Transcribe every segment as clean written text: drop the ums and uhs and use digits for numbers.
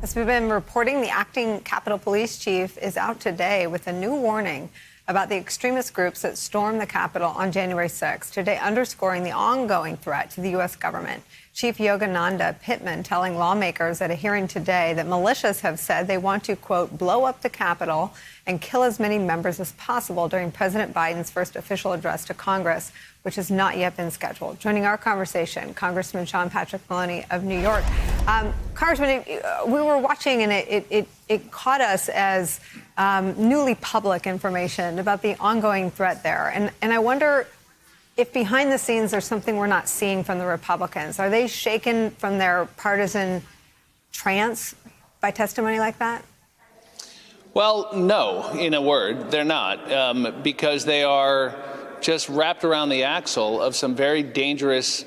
As we've been reporting, the acting Capitol Police Chief is out today with a new warning about the extremist groups that stormed the Capitol on January 6th, today underscoring the ongoing threat to the U.S. government. Chief Yogananda Pittman telling lawmakers at a hearing today that militias have said they want to, quote, blow up the Capitol and kill as many members as possible during President Biden's first official address to Congress, which has not yet been scheduled. Joining our conversation, Congressman Sean Patrick Maloney of New York. Congressman, we were watching and it caught us as newly public information about the ongoing threat there. And I wonder if behind the scenes there's something we're not seeing from the Republicans. Are they shaken from their partisan trance by testimony like that? Well, no, in a word, they're not, because they are just wrapped around the axle of some very dangerous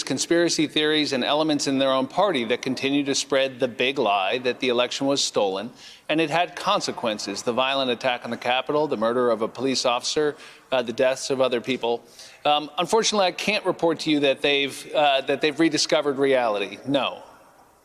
conspiracy theories and elements in their own party that continue to spread the big lie that the election was stolen. And it had consequences: the violent attack on the Capitol, the murder of a police officer, the deaths of other people. Unfortunately, I can't report to you that they've rediscovered reality. No.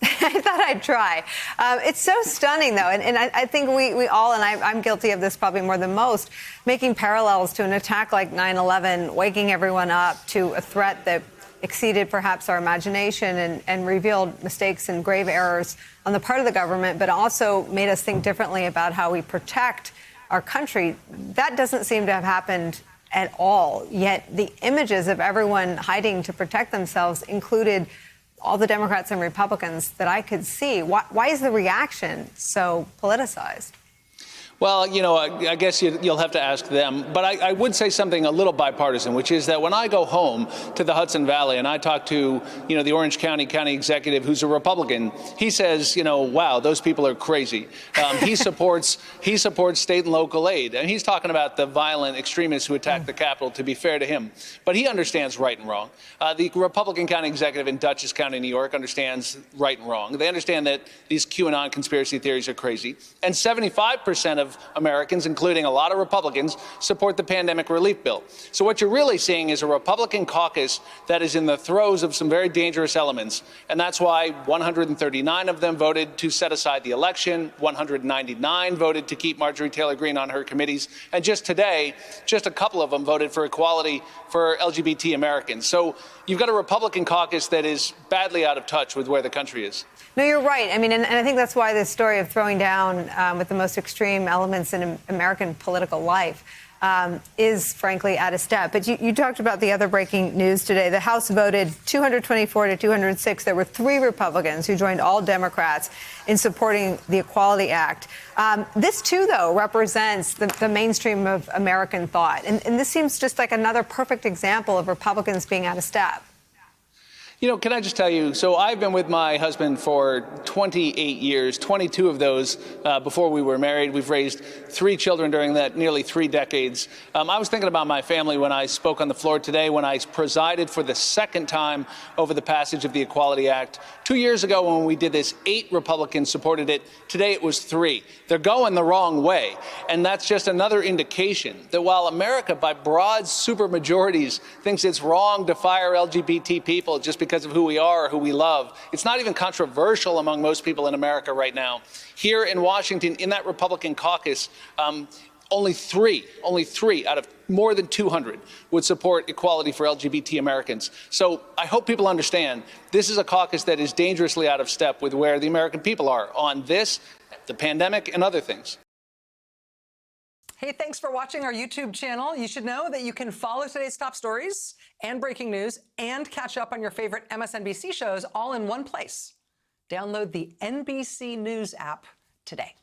I thought I'd try. It's so stunning, though, and I think we all, and I'm guilty of this probably more than most, making parallels to an attack like 9/11, waking everyone up to a threat that exceeded perhaps our imagination and revealed mistakes and grave errors on the part of the government, but also made us think differently about how we protect our country. That doesn't seem to have happened at all, yet the images of everyone hiding to protect themselves included all the Democrats and Republicans that I could see. Why is the reaction so politicized? Well, you know, I guess you'll have to ask them. But I would say something a little bipartisan, which is that when I go home to the Hudson Valley and I talk to, the Orange County executive who's a Republican, he says, wow, those people are crazy. He supports state and local aid. And he's talking about the violent extremists who attacked the Capitol, to be fair to him. But he understands right and wrong. The Republican county executive in Dutchess County, New York, understands right and wrong. They understand that these QAnon conspiracy theories are crazy. And 75% of Americans, including a lot of Republicans, support the pandemic relief bill. So what you're really seeing is a Republican caucus that is in the throes of some very dangerous elements. And that's why 139 of them voted to set aside the election, 199 voted to keep Marjorie Taylor Greene on her committees, and just today, just a couple of them voted for equality for LGBT Americans. So you've got a Republican caucus that is badly out of touch with where the country is. No, you're right. I mean, and I think that's why this story of throwing down with the most extreme elements in American political life is, frankly, out of step. But you talked about the other breaking news today. The House voted 224 to 206. There were 3 Republicans who joined all Democrats in supporting the Equality Act. This, too, though, represents the mainstream of American thought. And this seems just like another perfect example of Republicans being out of step. Can I just tell you, so I've been with my husband for 28 years, 22 of those before we were married. We've raised 3 children during that nearly 3 decades. I was thinking about my family when I spoke on the floor today, when I presided for the second time over the passage of the Equality Act. 2 years ago when we did this, 8 Republicans supported it. Today it was 3. They're going the wrong way. And that's just another indication that while America, by broad supermajorities, thinks it's wrong to fire LGBT people just because of who we are or who we love, it's not even controversial among most people in America right now. Here in Washington, in that Republican caucus, only three out of more than 200 would support equality for LGBT Americans. So I hope people understand this is a caucus that is dangerously out of step with where the American people are on this, the pandemic, and other things. Hey, thanks for watching our YouTube channel. You should know that you can follow today's top stories and breaking news and catch up on your favorite MSNBC shows all in one place. Download the NBC News app today.